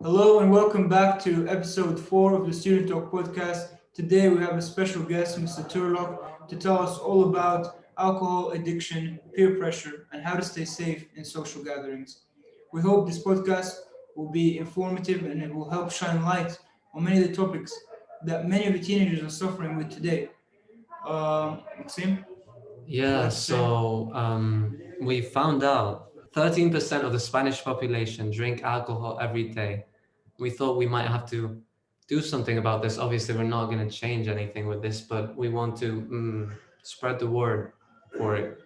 Hello and welcome back to episode 4 of the Student Talk podcast. Today we have a special guest, Mr. Turlock, to tell us all about alcohol addiction, peer pressure, and how to stay safe in social gatherings. We hope this podcast will be informative and it will help shine light on many of the topics that many of the teenagers are suffering with today. Maxim, would you Yeah, like to say? we found out 13% of the Spanish population drink alcohol every day. We thought we might have to do something about this. Obviously, we're not going to change anything with this, but we want to spread the word for it.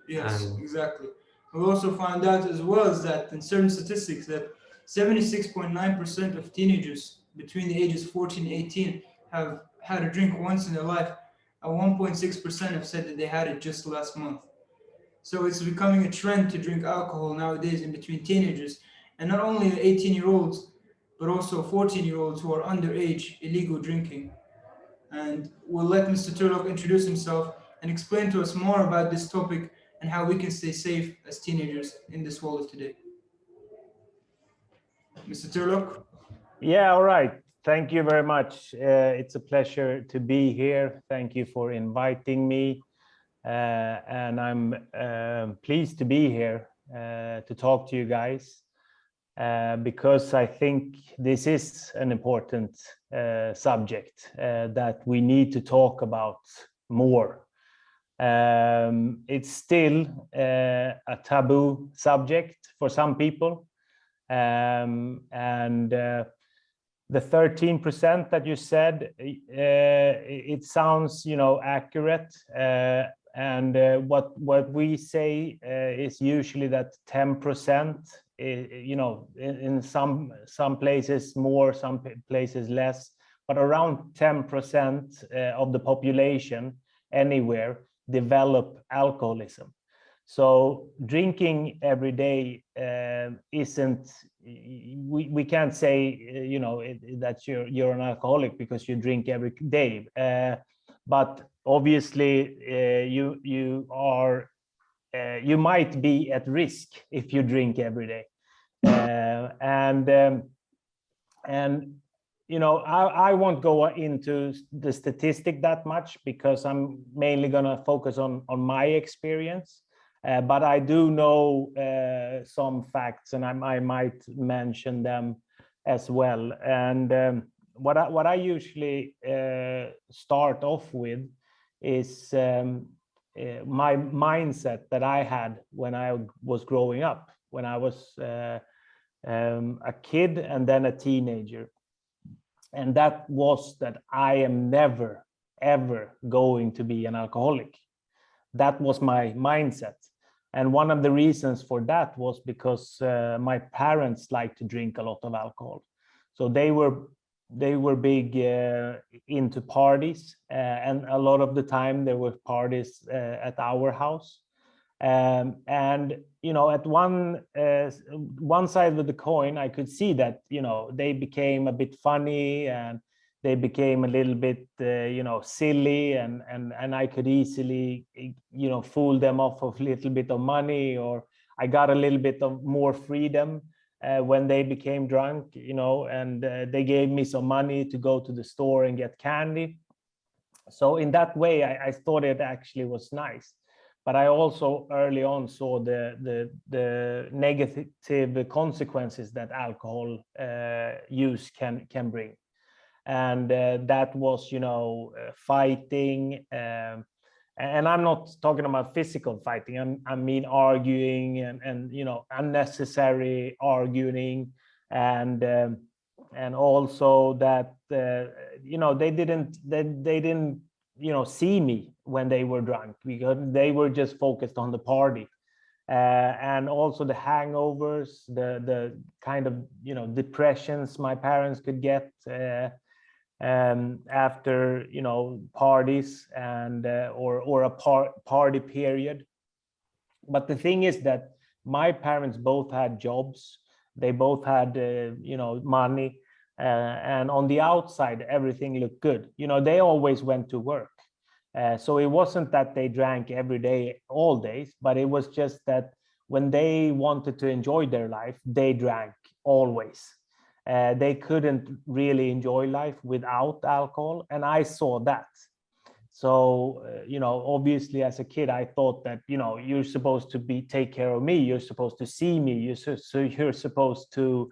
Yes, And exactly. We also found out as well as that in certain statistics that 76.9% of teenagers between the ages 14 and 18 have had a drink once in their life, and 1.6% have said that they had it just last month. So it's becoming a trend to drink alcohol nowadays in between teenagers, and not only 18-year-olds, but also 14-year-olds who are underage illegal drinking. And we'll let Mr. Turlock introduce himself and explain to us more about this topic and how we can stay safe as teenagers in this world of today. Mr. Turlock? Yeah, all right. Thank you very much. It's a pleasure to be here. Thank you for inviting me. And I'm pleased to be here to talk to you guys because I think this is an important subject that we need to talk about more. It's still a taboo subject for some people. And the 13% that you said, it sounds, accurate. And what we say is usually that 10%, in some places more, some places less, but around 10% of the population anywhere develop alcoholism. So drinking every day isn't. We can't say that you're an alcoholic because you drink every day. But obviously you are. You might be at risk if you drink every day, and I won't go into the statistic that much because I'm mainly going to focus on my experience. But I do know some facts, and I might mention them as well. And what I usually start off with is my mindset that I had when I was growing up, when I was a kid and then a teenager. And that was that I am never, ever going to be an alcoholic. That was my mindset. And one of the reasons for that was because my parents liked to drink a lot of alcohol. So they were big into parties, and a lot of the time there were parties at our house. And at one side of the coin, I could see that they became a bit funny and they became a little bit silly, and I could easily fool them off of a little bit of money, or I got a little bit of more freedom when they became drunk, and they gave me some money to go to the store and get candy. So in that way, I thought it actually was nice. But I also early on saw the negative consequences that alcohol use can bring. And that was fighting, and I'm not talking about physical fighting. I mean arguing and unnecessary arguing, and also that they didn't see me when they were drunk, because they were just focused on the party. And also the hangovers, the kind of depressions my parents could get after parties and or a party period. But the thing is that my parents both had jobs, they both had money, and on the outside everything looked good. They always went to work, so it wasn't that they drank every day all days, but it was just that when they wanted to enjoy their life, they drank always. They couldn't really enjoy life without alcohol, and I saw that. So, obviously as a kid, I thought that, you're supposed to take care of me, you're supposed to see me, you're supposed to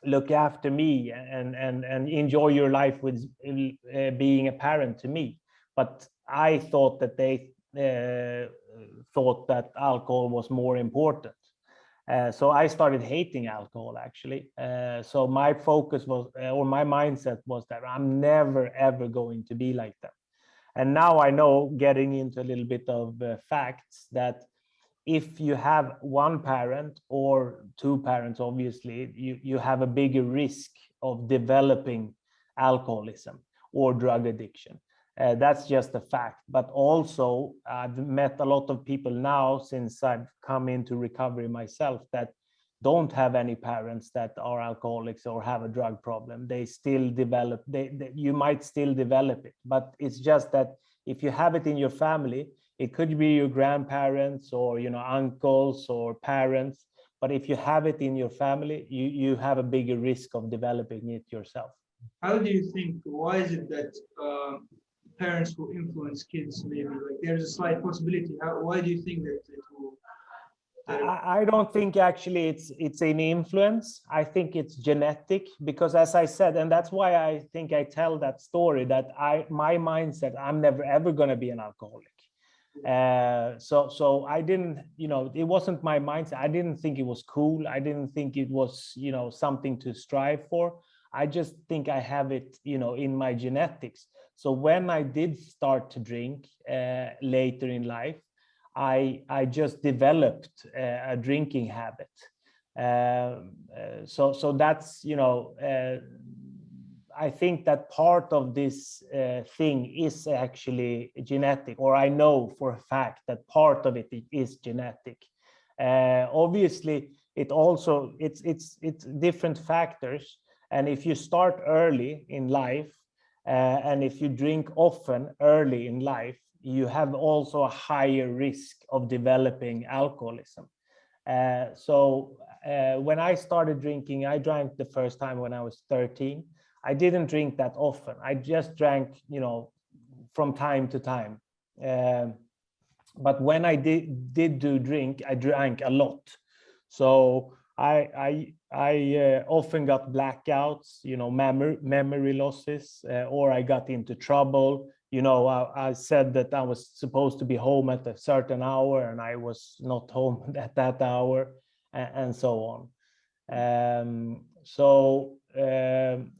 look after me and enjoy your life with being a parent to me. But I thought that they thought that alcohol was more important. So I started hating alcohol, actually. So my focus was, or my mindset was, that I'm never, ever going to be like that. And now I know, getting into a little bit of facts, that if you have one parent or two parents, obviously, you have a bigger risk of developing alcoholism or drug addiction. That's just a fact. But also, I've met a lot of people now, since I've come into recovery myself, that don't have any parents that are alcoholics or have a drug problem. They still develop, you might still develop it, but it's just that if you have it in your family, it could be your grandparents or uncles or parents, but if you have it in your family, you have a bigger risk of developing it yourself. How do you think, why is it that parents will influence kids? Maybe like there's a slight possibility. Why do you think that it will? I don't think actually it's an influence. I think it's genetic, because as I said, and that's why I think I tell that story, that my mindset, I'm never ever going to be an alcoholic. So I didn't, it wasn't my mindset. I didn't think it was cool. I didn't think it was, something to strive for. I just think I have it, in my genetics. So when I did start to drink later in life, I just developed a drinking habit. So that's, I think that part of this thing is actually genetic, or I know for a fact that part of it is genetic. Obviously, it's different factors. And if you start early in life, and if you drink often early in life, you have also a higher risk of developing alcoholism. So when I started drinking, I drank the first time when I was 13. I didn't drink that often. I just drank, from time to time. But when I did drink, I drank a lot. So I often got blackouts, memory losses, or I got into trouble. I said that I was supposed to be home at a certain hour, and I was not home at that hour, and so on.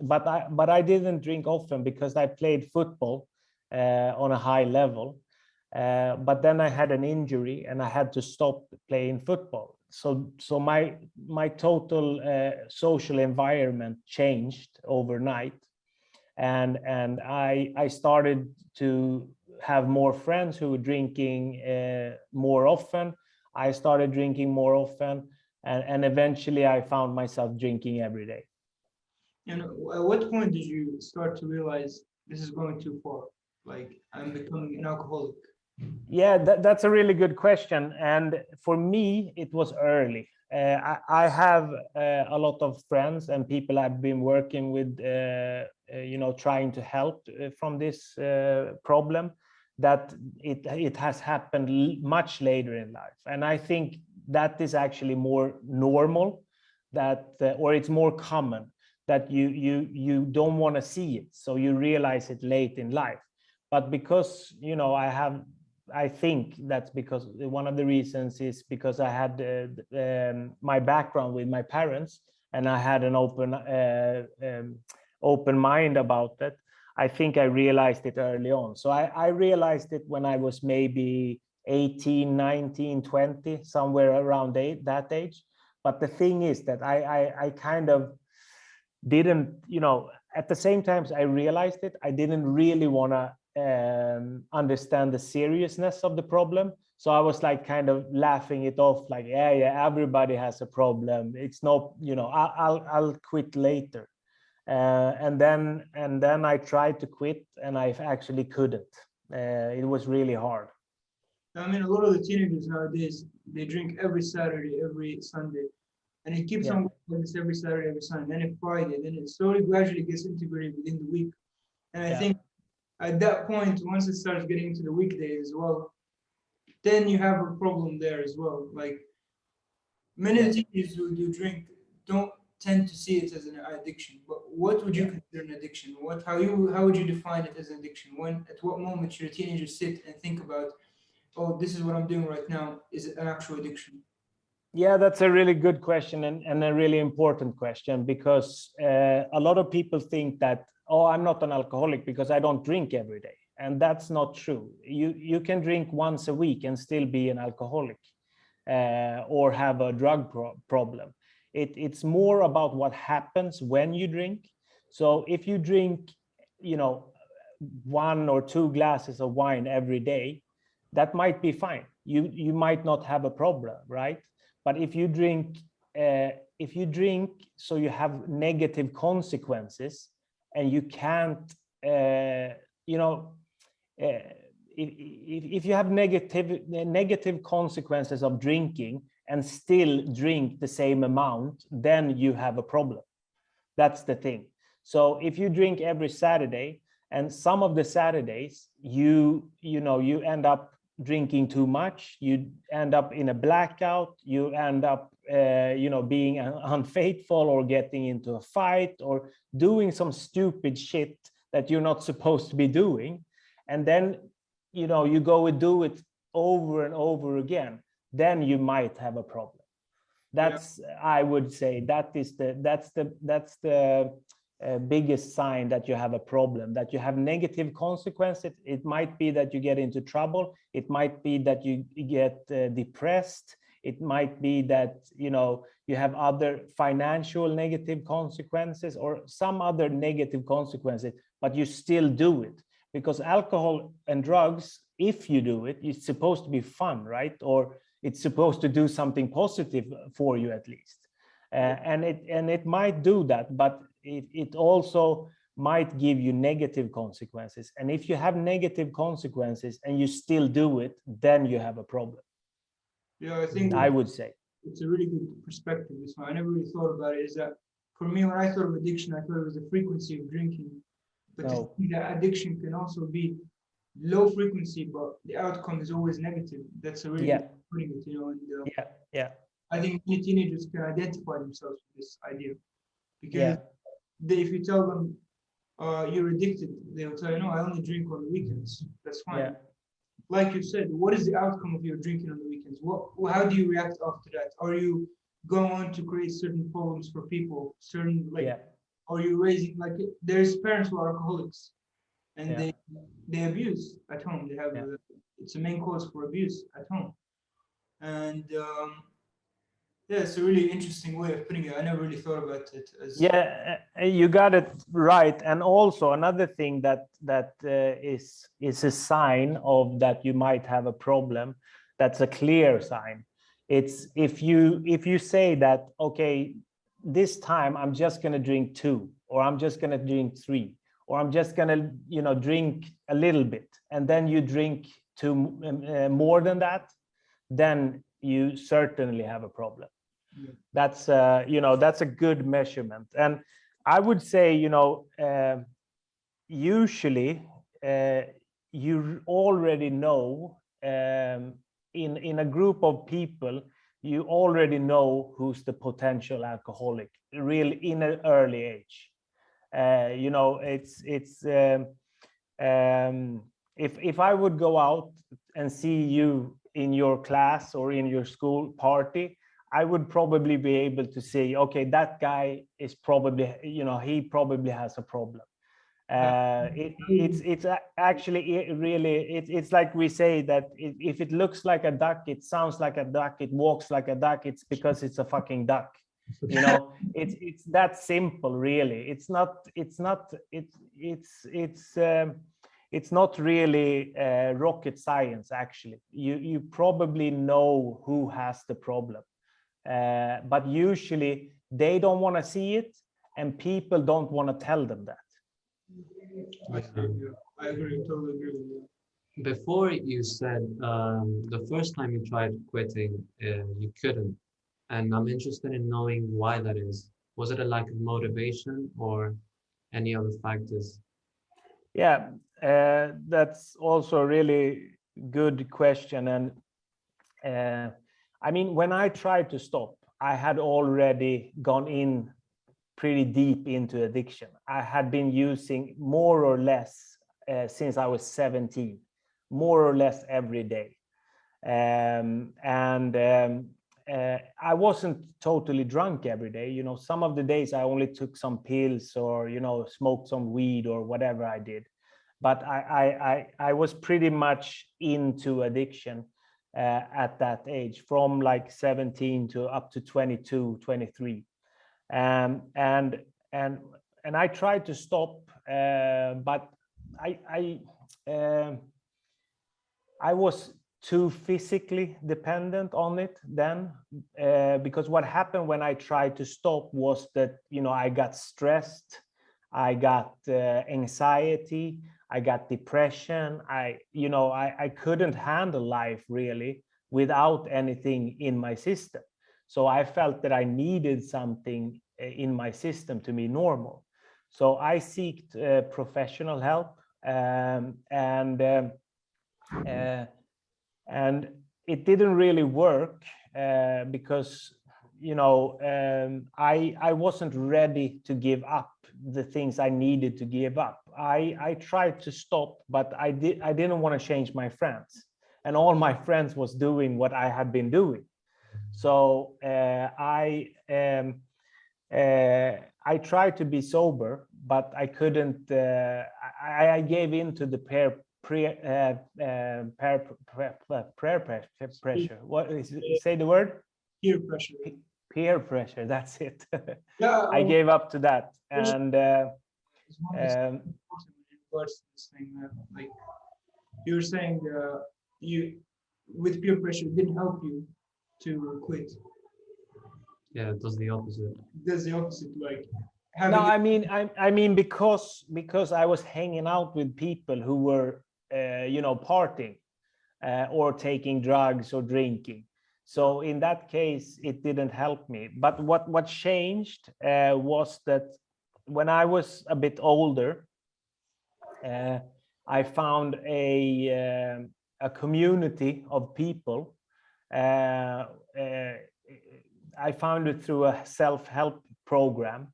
But I didn't drink often because I played football on a high level. But then I had an injury and I had to stop playing football. So my total social environment changed overnight, and I started to have more friends who were drinking more often. I started drinking more often, and eventually I found myself drinking every day. And at what point did you start to realize this is going too far? Like, I'm becoming an alcoholic? Yeah, that's a really good question. And for me, it was early. I have a lot of friends and people I've been working with, trying to help from this problem, that it has happened much later in life. And I think that is actually more normal, or it's more common, that you don't want to see it, so you realize it late in life. But because I think that's because one of the reasons is because I had my background with my parents, and I had an open mind about that. I think I realized it early on. So I realized it when I was maybe 18, 19, 20, somewhere around that age. But the thing is that I kind of didn't, at the same time I realized it, I didn't really want to understand the seriousness of the problem. So I was like kind of laughing it off, like, yeah, everybody has a problem. It's not, I'll quit later. And then I tried to quit, and I actually couldn't. It was really hard. I mean, a lot of the teenagers nowadays, they drink every Saturday, every Sunday. and it keeps Yeah. on doing this every Saturday, every Sunday, then it Friday, then it slowly, gradually gets integrated within the week. And I Yeah. think at that point, once it starts getting into the weekdays as well, then you have a problem there as well. Like many of the teachers who do drink don't tend to see it as an addiction. But what would you consider an addiction? How would you define it as an addiction? When at what moment should a teenager sit and think about, oh, this is what I'm doing right now? Is it an actual addiction? Yeah, that's a really good question, and a really important question, because a lot of people think that, oh, I'm not an alcoholic because I don't drink every day. And that's not true. You can drink once a week and still be an alcoholic, or have a drug problem. It's more about what happens when you drink. So if you drink, 1 or 2 glasses of wine every day, that might be fine. You might not have a problem, right? But if you drink, so you have negative consequences, and you can't, if you have negative consequences of drinking and still drink the same amount, then you have a problem. That's the thing. So if you drink every Saturday, and some of the Saturdays you end up drinking too much, you end up in a blackout, you end up being unfaithful, or getting into a fight, or doing some stupid shit that you're not supposed to be doing, and then you go and do it over and over again, then you might have a problem. That's, I would say, that's the biggest sign that you have a problem, that you have negative consequences. It might be that you get into trouble. It might be that you get depressed. It might be that you have other financial negative consequences, or some other negative consequences, but you still do it. Because alcohol and drugs, if you do it, it's supposed to be fun, right? Or it's supposed to do something positive for you at least. And it might do that, but it also might give you negative consequences. And if you have negative consequences and you still do it, then you have a problem. Yeah, I think I would say it's a really good perspective. This one, I never really thought about it. Is that for me, when I thought of addiction, I thought it was the frequency of drinking. But to see that addiction can also be low frequency, but the outcome is always negative. That's a really good putting it, and I think many teenagers can identify themselves with this idea, because if you tell them you're addicted, they'll tell you, no, I only drink on the weekends. That's fine. Like you said, what is the outcome of your drinking on the weekends? How do you react after that? Are you going on to create certain problems for people? Are you raising, like, there's parents who are alcoholics, and they abuse at home. They have it's a main cause for abuse at home, and it's a really interesting way of putting it. I never really thought about it as you got it right. And also another thing that is a sign of that you might have a problem, that's a clear sign. It's if you say that, okay, this time I'm just going to drink 2, or I'm just going to drink 3, or I'm just going to drink a little bit, and then you drink more than that, then you certainly have a problem. That's that's a good measurement. And I would say usually you already know, in a group of people, you already know who's the potential alcoholic really in an early age. If I would go out and see you in your class or in your school party, I would probably be able to say, okay, that guy is probably, he probably has a problem. It's actually really, it's like we say that if it looks like a duck, it sounds like a duck, it walks like a duck, it's because it's a fucking duck. It's that simple, really. It's not really rocket science. Actually, you probably know who has the problem, but usually they don't want to see it, and people don't want to tell them that. I agree, totally agree with you. Before you said the first time you tried quitting, you couldn't, And I'm interested in knowing why that is. Was it a lack of motivation or any other factors? Yeah, that's also a really good question. And I mean, when I tried to stop, I had already gone in pretty deep into addiction. I had been using more or less since I was 17, more or less every day. I wasn't totally drunk every day. You know, some of the days I only took some pills or, you know, smoked some weed or whatever I did. But I was pretty much into addiction at that age, from like 17 to up to 22, 23. And I tried to stop, but I was too physically dependent on it then, because what happened when I tried to stop was that, you know, I got stressed, I got anxiety, I got depression. I couldn't handle life really without anything in my system. So I felt that I needed something in my system to be normal. So I sought professional help, and it didn't really work because, you know, I wasn't ready to give up the things I needed to give up. I tried to stop, but I didn't want to change my friends, and all my friends was doing what I had been doing. So I tried to be sober, but I couldn't. I gave in to the peer pressure. What is it? Say the word? Peer pressure. Peer pressure. That's it. Yeah, I gave up to that, and it's one of the important in regards to this thing. Like you were saying, you with peer pressure it didn't help you to quit. Yeah, it does the opposite. That's the opposite. Like no, having I mean because I was hanging out with people who were you know, partying or taking drugs or drinking. So in that case, it didn't help me. But what changed was that when I was a bit older, I found a community of people. I found it through a self-help program,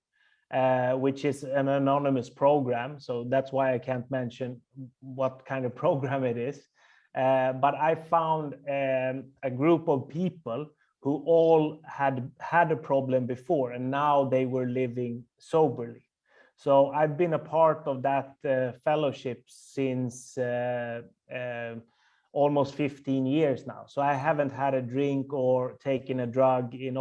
which is an anonymous program. So that's why I can't mention what kind of program it is. But I found a group of people who all had a problem before, and now they were living soberly. So I've been a part of that fellowship since almost 15 years now. So I haven't had a drink or taken a drug in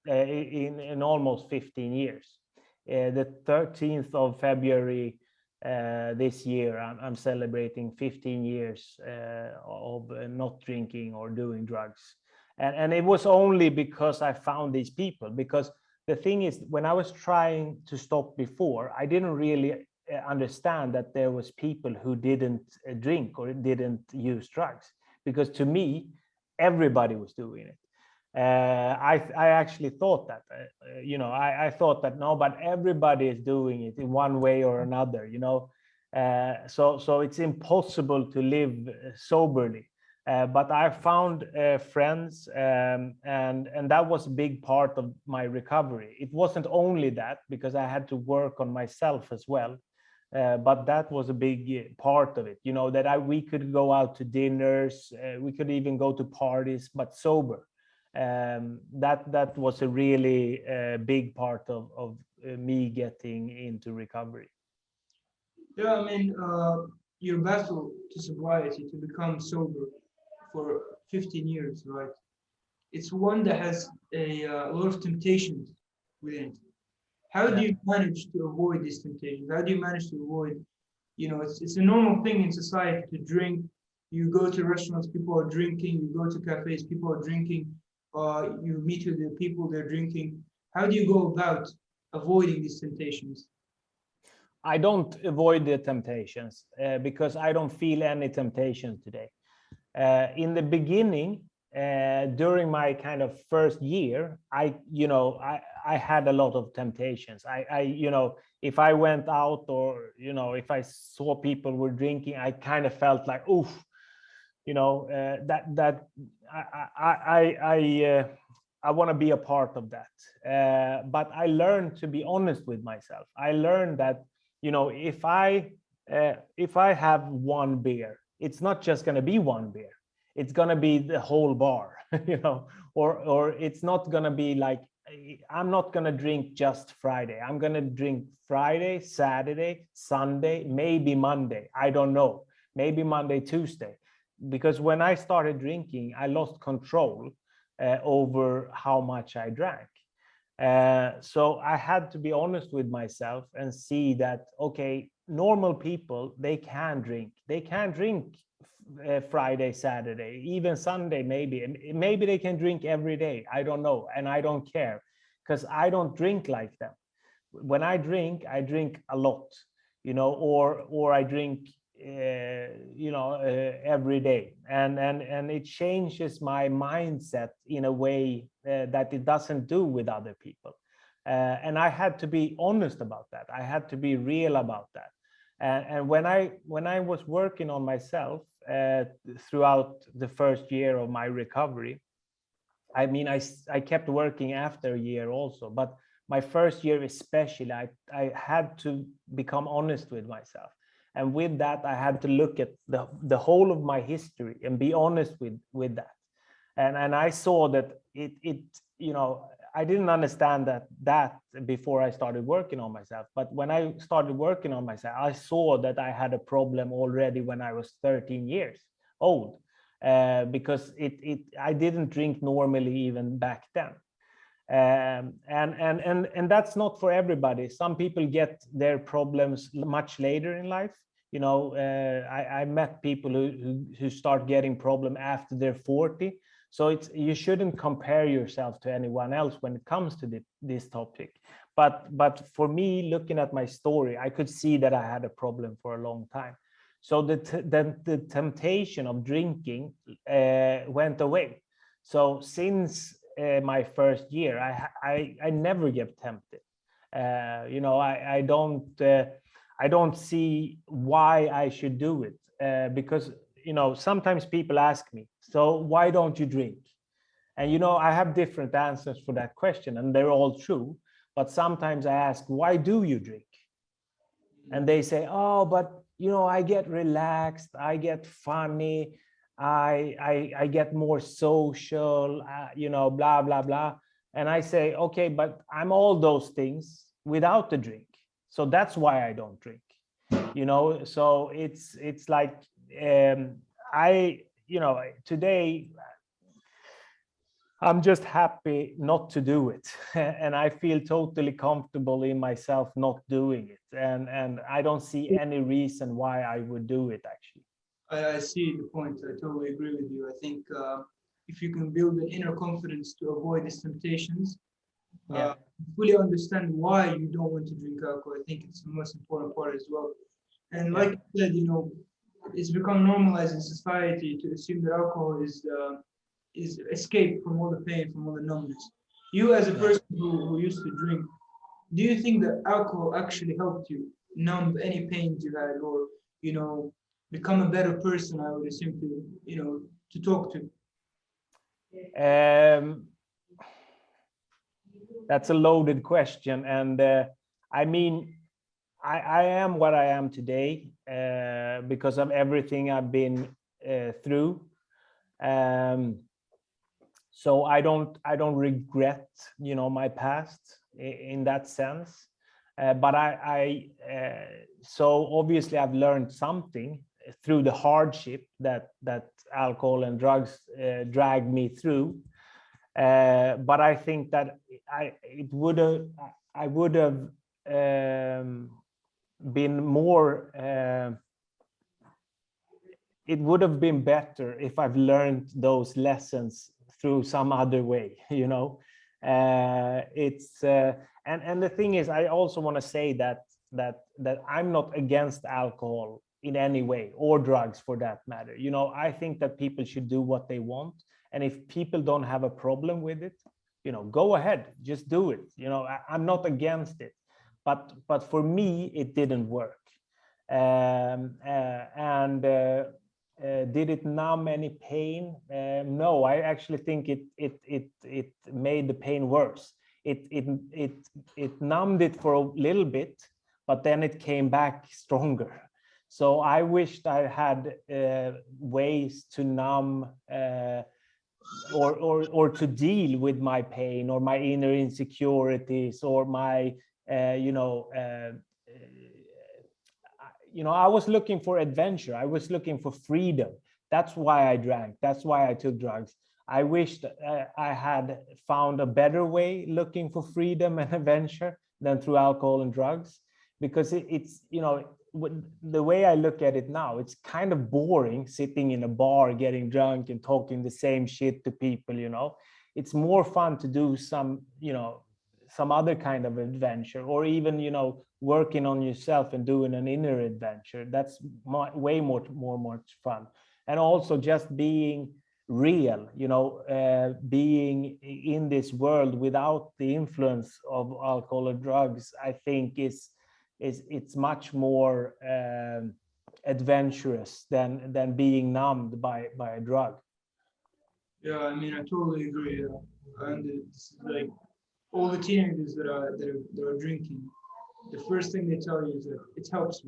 in almost 15 years. The 13th of February this year, I'm celebrating 15 years of not drinking or doing drugs. And it was only because I found these people. Because the thing is, when I was trying to stop before, I didn't really understand that there was people who didn't drink or didn't use drugs. Because to me, everybody was doing it. I actually thought that, you know, I thought that no, but everybody is doing it in one way or another, you know. So it's impossible to live soberly. But I found friends, and that was a big part of my recovery. It wasn't only that, because I had to work on myself as well. But that was a big part of it, you know, that we could go out to dinners, we could even go to parties, but sober. That was a really big part of me getting into recovery. yeah, I mean, your battle to sobriety to become sober for 15 years, right? It's one that has a lot of temptations within it. How do you manage to avoid these temptations? How do you manage to avoid, you know, it's a normal thing in society to drink. You go to restaurants, people are drinking. You go to cafes, people are drinking. You meet with the people, they're drinking. How do you go about avoiding these temptations? I don't avoid the temptations because I don't feel any temptation today. In the beginning, during my kind of first year, I had a lot of temptations. If I went out, or if I saw people were drinking, I kind of felt like, oof, that I want to be a part of that. But I learned to be honest with myself. I learned that, if I have one beer, it's not just going to be one beer. It's going to be the whole bar, or it's not going to be like, I'm not going to drink just Friday. I'm going to drink Friday, Saturday, Sunday, maybe Monday. I don't know. Maybe Monday, Tuesday. Because when I started drinking, I lost control over how much I drank. So I had to be honest with myself and see that, okay, normal people, they can drink. They can drink Friday, Saturday, even Sunday, maybe they can drink every day. I don't know. And I don't care, because I don't drink like them. When I drink a lot, or I drink every day, and it changes my mindset in a way that it doesn't do with other people. And I had to be honest about that. I had to be real about that. And when I was working on myself throughout the first year of my recovery, I mean, I kept working after a year also, but my first year especially, I had to become honest with myself. And with that, I had to look at the whole of my history and be honest with that. And I saw that I didn't understand that before I started working on myself. But when I started working on myself, I saw that I had a problem already when I was 13 years old, because I didn't drink normally even back then. And that's not for everybody. Some people get their problems much later in life. I met people who start getting problem after they're 40. So you shouldn't compare yourself to anyone else when it comes to this topic. But for me, looking at my story, I could see that I had a problem for a long time. So the temptation of drinking went away. So since my first year, I never get tempted. I don't see why I should do it, because sometimes people ask me, so why don't you drink? And I have different answers for that question, and they're all true. But sometimes I ask, why do you drink? And they say, oh, but I get relaxed, I get funny, I get more social, blah blah blah. And I say, okay, but I'm all those things without the drink, so that's why I don't drink. So it's like, today I'm just happy not to do it. And I feel totally comfortable in myself not doing it. And I don't see any reason why I would do it, actually. I see the point. I totally agree with you. I think if you can build an inner confidence to avoid these temptations, fully understand why you don't want to drink alcohol, I think it's the most important part as well. And like you said, it's become normalized in society to assume that alcohol is escape from all the pain, from all the numbness. You, as a person who used to drink, do you think that alcohol actually helped you numb any pains you had, or become a better person? I would assume to talk to. That's a loaded question, and I mean, I am what I am today because of everything I've been through. So I don't regret, my past in that sense. But so obviously I've learned something through the hardship that alcohol and drugs dragged me through. But I think that I would have been more. It would have been better if I've learned those lessons through some other way. It's and the thing is, I also want to say that I'm not against alcohol in any way, or drugs for that matter. I think that people should do what they want, And if people don't have a problem with it, go ahead, just do it. I'm not against it, but for me, it didn't work. Did it numb any pain? No, I actually think it made the pain worse. It numbed it for a little bit, but then it came back stronger. So I wished I had ways to numb or to deal with my pain or my inner insecurities or my I was looking for adventure. I was looking for freedom. That's why I drank. That's why I took drugs. I wished I had found a better way looking for freedom and adventure than through alcohol and drugs, because it's the way I look at it now, it's kind of boring sitting in a bar, getting drunk and talking the same shit to people. It's more fun to do some other kind of adventure, or even working on yourself and doing an inner adventure. That's way more much fun. And also just being real, being in this world without the influence of alcohol or drugs, I think it's much more adventurous than being numbed by a drug. Yeah, I mean, I totally agree. And it's like all the teenagers that are drinking, the first thing they tell you is that it helps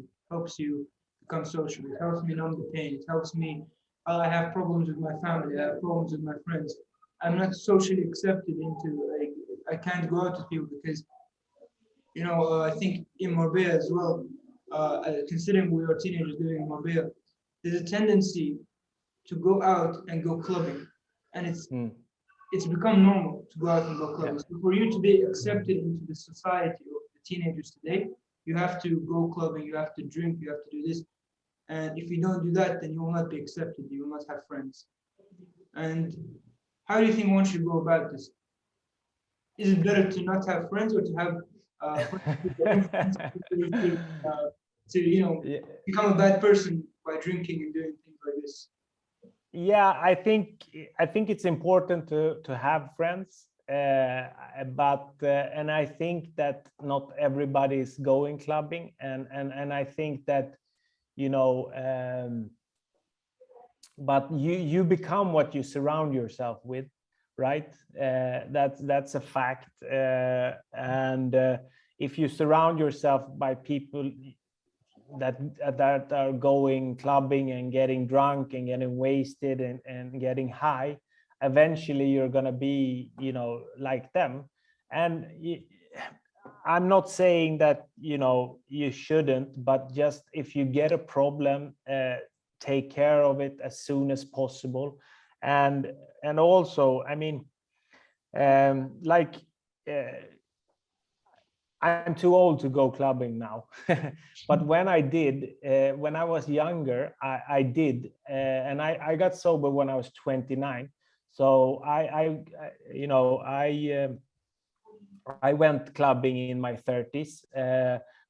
you become social. It helps me numb the pain. It helps me. I have problems with my family. I have problems with my friends. I'm not socially accepted into, like, I can't go out with people because, I think in Marbella as well, considering we are teenagers living in Marbella, there's a tendency to go out and go clubbing, and it's become normal to go out and go clubbing. So for you to be accepted into the society of the teenagers today, you have to go clubbing, you have to drink, you have to do this. And if you don't do that, then you will not be accepted, you will not have friends. And how do you think one should go about this? Is it better to not have friends, or to have friends to become a bad person by drinking and doing things like this? Yeah, I think it's important to have friends, but and I think that not everybody is going clubbing, and I think that but you become what you surround yourself with, right? That's a fact, and if you surround yourself by people that are going clubbing and getting drunk and getting wasted and getting high, eventually you're going to be like them. And I'm not saying that you shouldn't, but just if you get a problem, take care of it as soon as possible. And also, I mean, I'm too old to go clubbing now, but when I did, when I was younger, I did, and I got sober when I was 29. So I went clubbing in my 30s,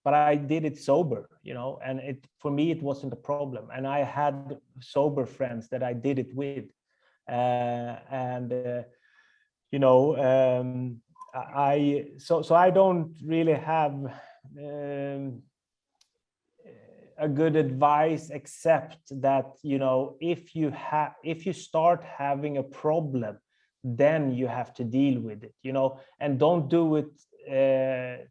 but I did it sober, and for me it wasn't a problem, and I had sober friends that I did it with, so I don't really have a good advice, except that if you start having a problem, then you have to deal with it, and don't do it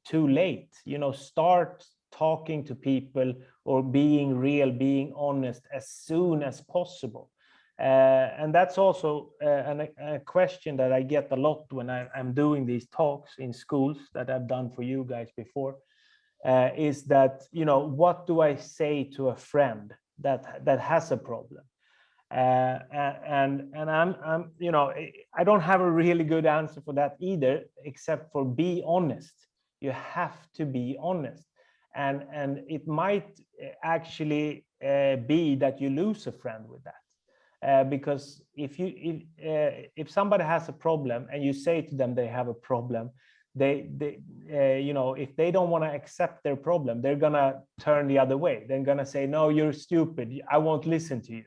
too late. Start talking to people or being real, being honest as soon as possible. And that's also a question that I get a lot when I'm doing these talks in schools that I've done for you guys before, is that, what do I say to a friend that has a problem? And I'm I don't have a really good answer for that either, except for be honest. You have to be honest, and it might actually be that you lose a friend with that, because if somebody has a problem and you say to them they have a problem, they if they don't want to accept their problem, they're gonna turn the other way. They're gonna say, no, you're stupid, I won't listen to you.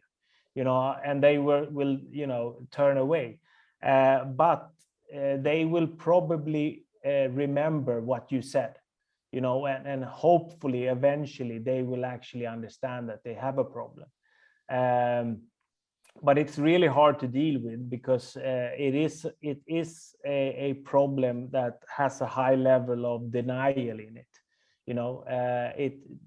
and they will turn away. But they will probably remember what you said, and hopefully eventually they will actually understand that they have a problem. But it's really hard to deal with, because it is a problem that has a high level of denial in it.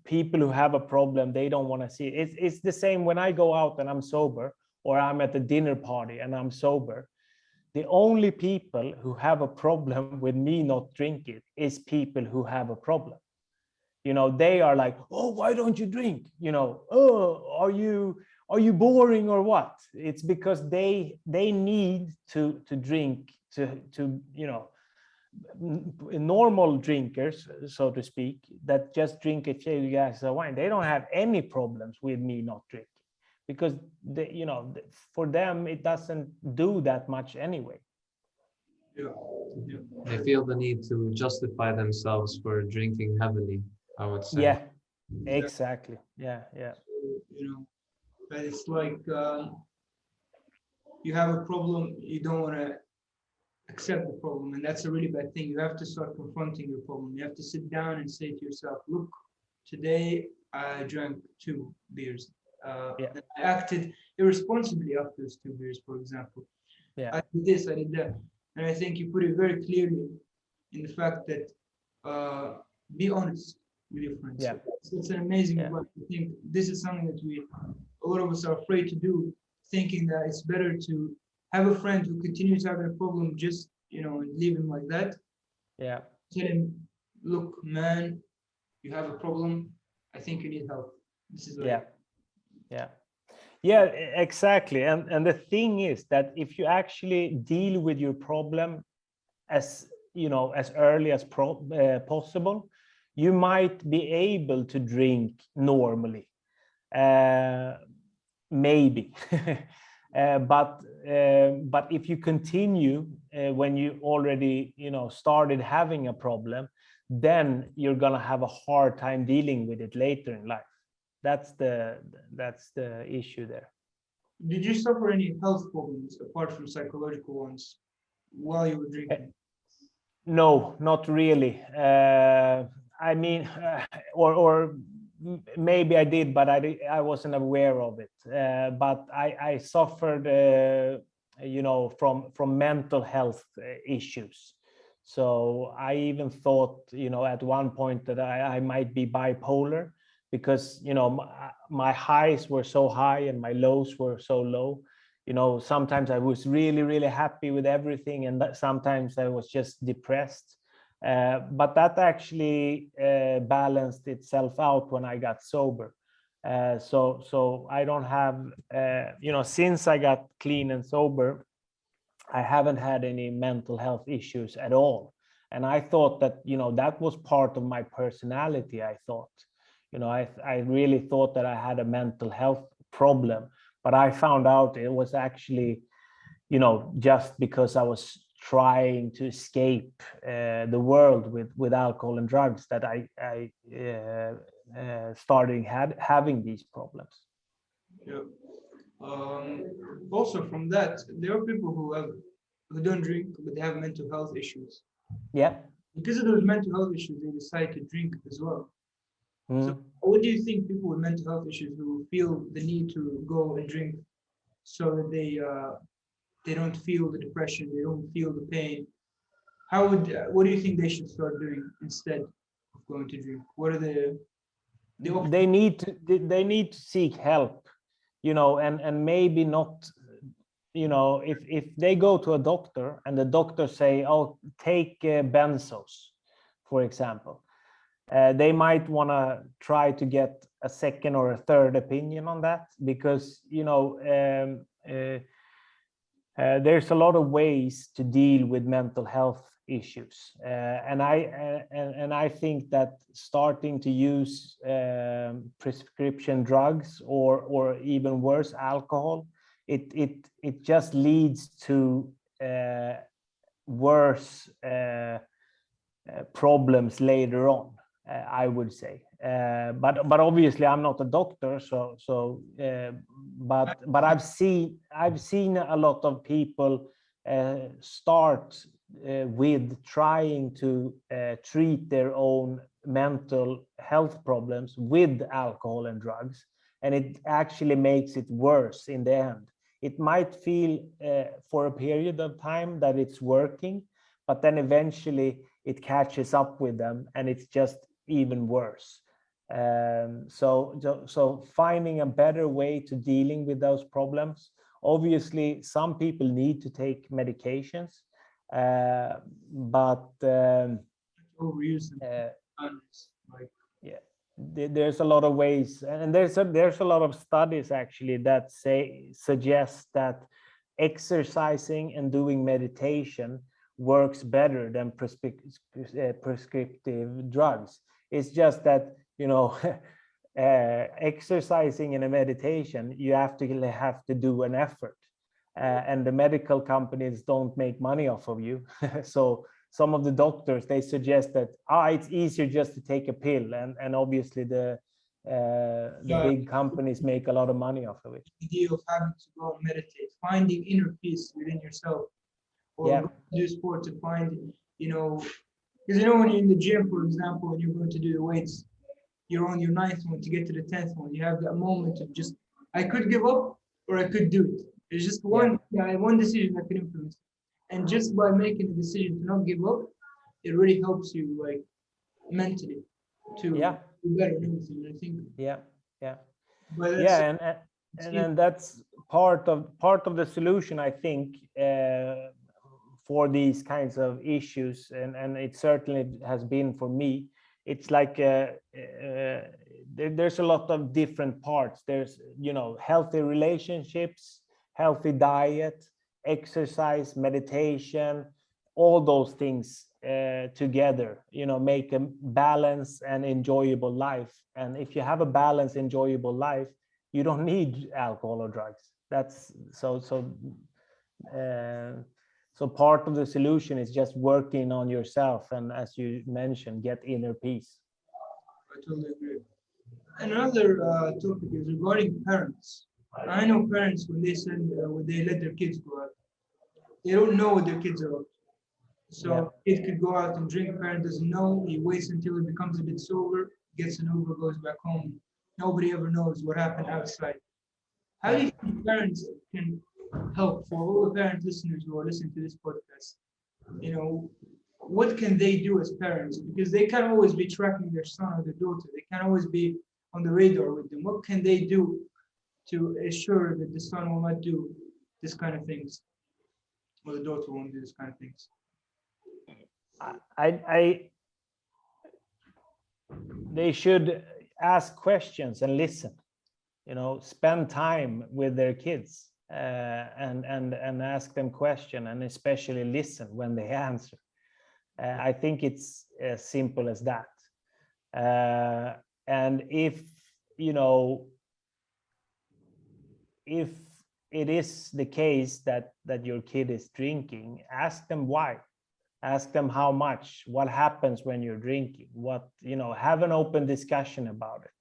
People who have a problem, they don't want to see it. It's the same when I go out and I'm sober, or I'm at a dinner party and I'm sober. The only people who have a problem with me not drinking is people who have a problem. They are like, oh, why don't you drink? Oh, are you boring or what? It's because they need to drink to normal drinkers, so to speak, that just drink a few glasses of wine. They don't have any problems with me not drinking, because for them it doesn't do that much anyway. Yeah. They feel the need to justify themselves for drinking heavily, I would say. Yeah, exactly. Yeah. But it's like you have a problem, you don't want to accept the problem, and that's a really bad thing. You have to start confronting your problem. You have to sit down and say to yourself, look, today I drank 2 beers. And I acted irresponsibly after those 2 beers, for example. I did this, I did that. And I think you put it very clearly in the fact that be honest with your friends. Yeah. It's an amazing advice. I think this is something that a lot of us are afraid to do, thinking that it's better to have a friend who continues having a problem, just, and leave him like that. Yeah. Tell him, look, man, you have a problem. I think you need help. This is like, Yeah, exactly. And the thing is that if you actually deal with your problem as early as possible, you might be able to drink normally, maybe. But if you continue when you already started having a problem, then you're gonna have a hard time dealing with it later in life. That's the issue there. Did you suffer any health problems apart from psychological ones while you were drinking? No, not really. I mean, or maybe I did, but I wasn't aware of it. But I suffered, from mental health issues. So I even thought, at one point that I might be bipolar, because my highs were so high and my lows were so low. Sometimes I was really, really happy with everything, and sometimes I was just depressed. But that actually balanced itself out when I got sober. So I don't have, since I got clean and sober, I haven't had any mental health issues at all. And I thought that, that was part of my personality. I thought, I really thought that I had a mental health problem, but I found out it was actually, just because I was trying to escape the world with alcohol and drugs, that I started having these problems. Yeah. Also from that, there are people who don't drink, but they have mental health issues. Yeah. Because of those mental health issues, they decide to drink as well. Mm. So what do you think people with mental health issues who feel the need to go and drink so that they don't feel the depression, they don't feel the pain? What do you think they should start doing instead of going to drink? What are the they need to seek help, and maybe not, if they go to a doctor and the doctor say, oh, take benzos, for example, they might want to try to get a second or a third opinion on that, because there's a lot of ways to deal with mental health issues, and I think that starting to use prescription drugs or even worse, alcohol, it just leads to worse problems later on. I would say. But obviously I'm not a doctor, but I've seen a lot of people start with trying to treat their own mental health problems with alcohol and drugs, and it actually makes it worse in the end. It might feel for a period of time that it's working, but then eventually it catches up with them and it's just even worse. So finding a better way to dealing with those problems. Obviously, some people need to take medications, but Overuse them. Like, yeah, there's a lot of ways, and there's a lot of studies actually that suggest that exercising and doing meditation works better than prescriptive drugs. It's just that, you know, exercising and a meditation, you have to do an effort, and the medical companies don't make money off of you. So some of the doctors, they suggest that it's easier just to take a pill, and obviously the big companies make a lot of money off of it. the idea of having to go and meditate, finding inner peace within yourself, or do sport to find, you know, because you know when you're in the gym, for example, and you're going to do the weights, you're on your 9th one to get to the 10th one. You have that moment of just, I could give up or I could do it. There's just one decision that can influence. And just by making the decision to not give up, it really helps you, like, mentally to do better and everything. I think. And that's part of the solution, I think, for these kinds of issues, and it certainly has been for me. It's like there's a lot of different parts. There's, you know, healthy relationships, healthy diet, exercise, meditation, all those things together, you know, make a balanced and enjoyable life. And if you have a balanced, enjoyable life, you don't need alcohol or drugs. That's so part of the solution is just working on yourself, and as you mentioned, get inner peace. I totally agree. Another topic is regarding parents. I know parents, when they let their kids go out, they don't know what their kids are up to. So kid could go out and drink, parent doesn't know, he waits until he becomes a bit sober, gets an Uber, goes back home. Nobody ever knows what happened outside. How do you think parents can help, for all the parent listeners who are listening to this podcast? You know, what can they do as parents? Because they can't always be tracking their son or their daughter. They can't always be on the radar with them. What can they do to ensure that the son will not do this kind of things, or the daughter won't do this kind of things? They should ask questions and listen. You know, spend time with their kids and ask them questions, and especially listen when they answer. I think it's as simple as that. And if, you know, if it is the case that your kid is drinking, ask them why. Ask them how much, what happens when you're drinking, what, you know, have an open discussion about it.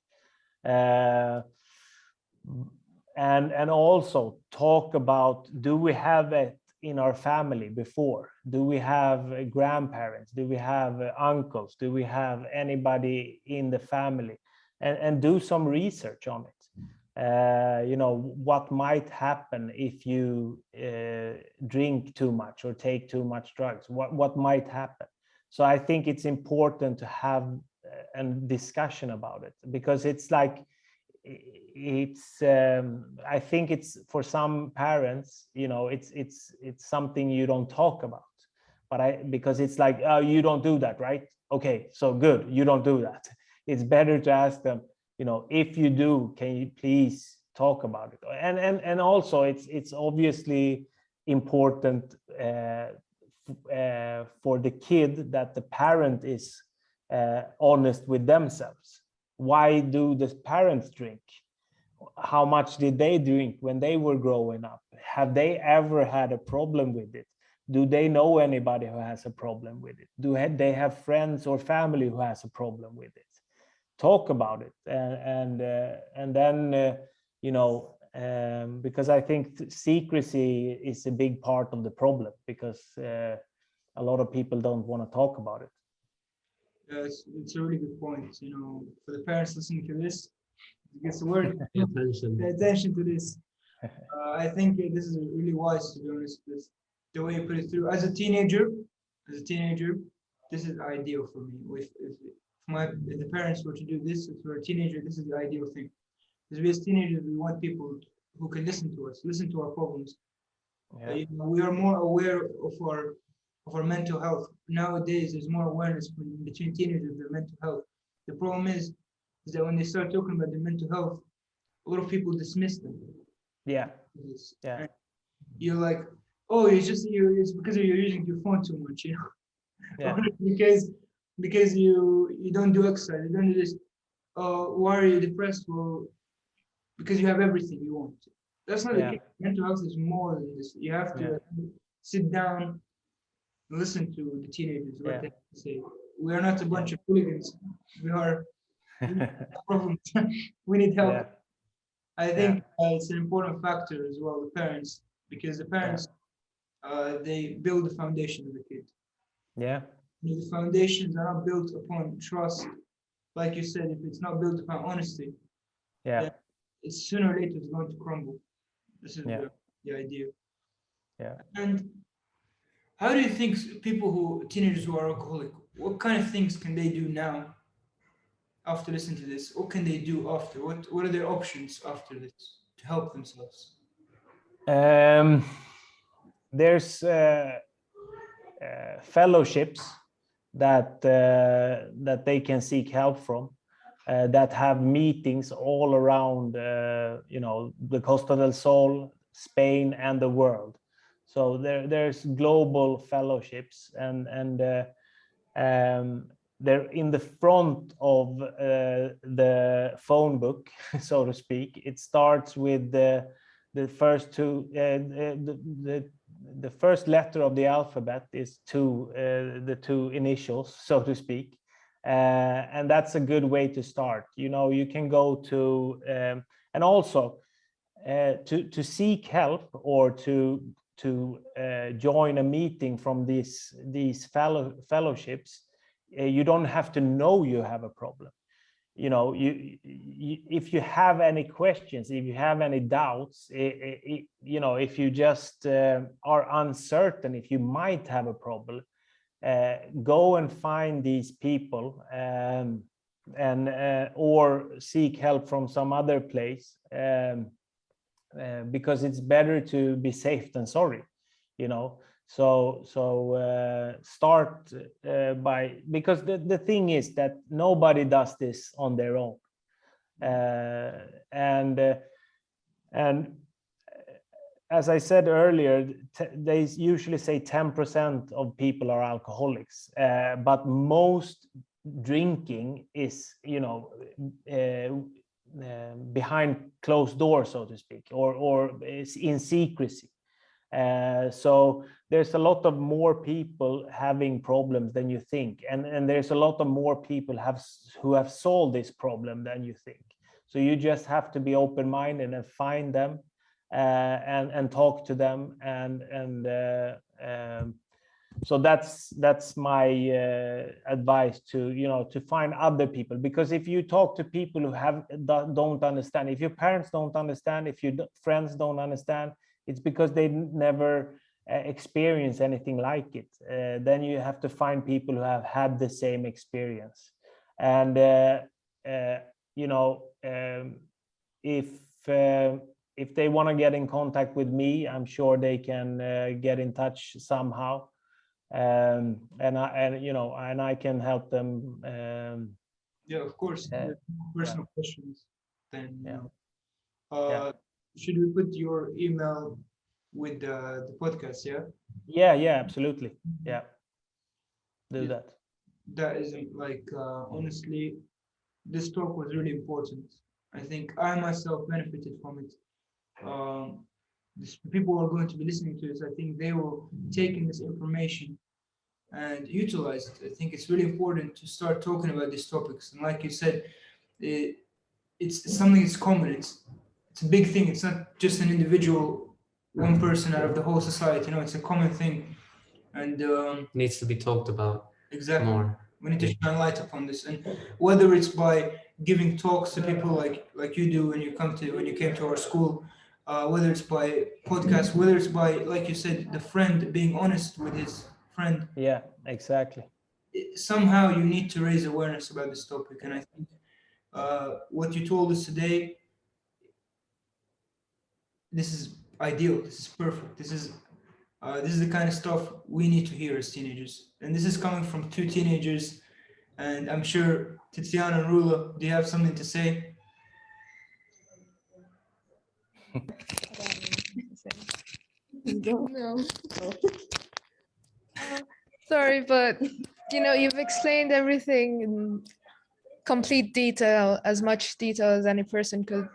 And also talk about, do we have it in our family before? Do we have grandparents? Do we have uncles? Do we have anybody in the family? And do some research on it. You know, what might happen if you drink too much or take too much drugs? What might happen? So I think it's important to have a discussion about it, because it's like, I think it's, for some parents, you know, it's something you don't talk about, but because it's like, oh, you don't do that, right? Okay, so good, you don't do that. It's better to ask them, you know, if you do, can you please talk about it? And also it's obviously important for the kid that the parent is honest with themselves. Why do the parents drink? How much did they drink when they were growing up? Have they ever had a problem with it? Do they know anybody who has a problem with it? They have friends or family who has a problem with it? Talk about it, and then because I think secrecy is a big part of the problem, because a lot of people don't want to talk about it. It's a really good point. For the parents listening to this, gets the word. Pay attention. Pay attention to this. I think this is really wise, to be honest. The way you put it through. As a teenager, this is ideal for me. If the parents were to do this, if we're a teenager, this is the ideal thing. Because we as teenagers, we want people who can listen to us, listen to our problems. Yeah. We are more aware of our mental health. Nowadays, there's more awareness between teenagers of their mental health. The problem is that when they start talking about their mental health, a lot of people dismiss them. Yeah. Yeah. And you're like, oh, it's because you're using your phone too much, Yeah. because you don't do exercise, you don't do this. Why are you depressed? Well, because you have everything you want. That's not the case. Mental health is more than this. You have to sit down, listen to the teenagers, what they have to say. We are not a bunch of hooligans. We are problems. We need help. Yeah. I think it's an important factor as well, the parents, because the parents they build the foundation of the kid. Yeah. The foundations are not built upon trust. Like you said, if it's not built upon honesty, then it's sooner or later it's going to crumble. This is the idea. Yeah. And how do you think teenagers who are alcoholic, what kind of things can they do now after listening to this? What can they do after? What are their options after this to help themselves? There's fellowships that they can seek help from, that have meetings all around the Costa del Sol, Spain, and the world. So there's global fellowships, and they're in the front of the phone book, so to speak. It starts with the first two, the first letter of the alphabet is the two initials, so to speak, and that's a good way to start. You can go to and also to seek help, or to join a meeting from these fellowships. You don't have to know you have a problem. If you have any questions, if you have any doubts, if you just are uncertain if you might have a problem, go and find these people, or seek help from some other place, because it's better to be safe than sorry. So start by, because the thing is that nobody does this on their own, and as I said earlier, they usually say 10% of people are alcoholics, but most drinking is behind closed doors, so to speak, or is in secrecy. So there's a lot of more people having problems than you think, and there's a lot of more people who have solved this problem than you think. So you just have to be open-minded and find them, and talk to them, and so that's my advice, to find other people. Because if you talk to people who don't understand, if your parents don't understand, if your friends don't understand, it's because they never experience anything like it. Then you have to find people who have had the same experience. And if they want to get in contact with me, I'm sure they can get in touch somehow, and I can help them. Of course. Personal questions. Then should we put your email with the podcast? Yeah, absolutely. Yeah, do that. That isn't honestly, this talk was really important. I think I myself benefited from it. people who are going to be listening to this, I think they will take in this information and utilize it. I think it's really important to start talking about these topics. And like you said, it's something that's common. It's a big thing. It's not just an individual, one person out of the whole society. It's a common thing, and Needs to be talked about exactly more. we need to shine light upon this. And whether it's by giving talks to people like you do when you came to our school, whether it's by podcasts, whether it's by, like you said, the friend being honest with his friend. Yeah, exactly. Somehow you need to raise awareness about this topic, and I think what you told us today, this is ideal. This is perfect. This is the kind of stuff we need to hear as teenagers, and this is coming from two teenagers. And I'm sure Tiziana and Rula, do you have something to say? No. Sorry, but you've explained everything in complete detail, as much detail as any person could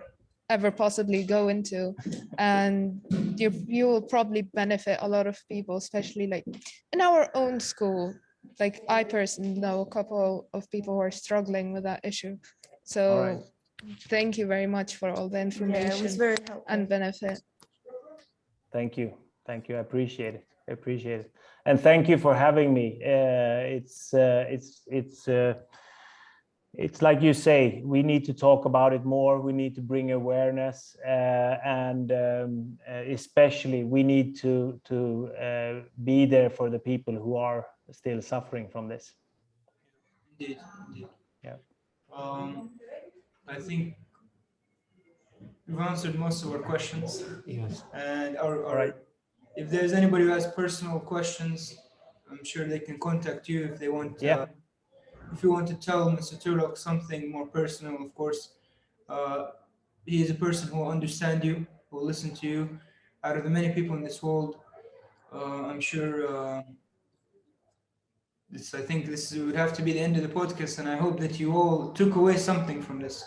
ever possibly go into, and you will probably benefit a lot of people, especially like in our own school. Like I personally know a couple of people who are struggling with that issue. So right. Thank you very much for all the information. Yeah, it was very helpful. And benefit. Thank you. I appreciate it. And thank you for having me. It's like you say, we need to talk about it more. We need to bring awareness, and especially we need to be there for the people who are still suffering from this. Indeed. Yeah. I think we've answered most of our questions. Yes. And Right. if there's anybody who has personal questions, I'm sure they can contact you if they want. Yeah. If you want to tell Mr. Turlock something more personal, of course, he is a person who will understand you, who will listen to you. Out of the many people in this world, I'm sure I think this would have to be the end of the podcast, and I hope that you all took away something from this.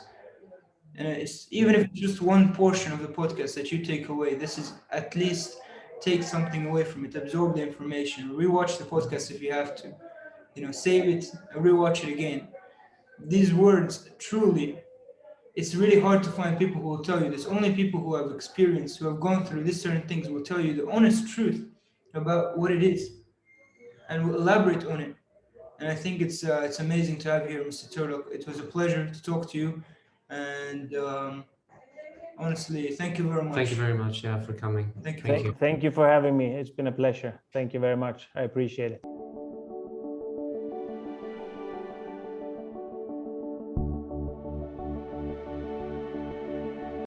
And even if it's just one portion of the podcast that you take away, this is at least take something away from it, absorb the information, rewatch the podcast if you have to, save it, rewatch it again. These words, truly, it's really hard to find people who will tell you this. Only people who have experienced, who have gone through these certain things will tell you the honest truth about what it is and will elaborate on it. And I think it's amazing to have you here, Mr. Turlock. It was a pleasure to talk to you. And honestly, thank you very much. Thank you very much, for coming. Thank you. Thank you for having me. It's been a pleasure. Thank you very much. I appreciate it.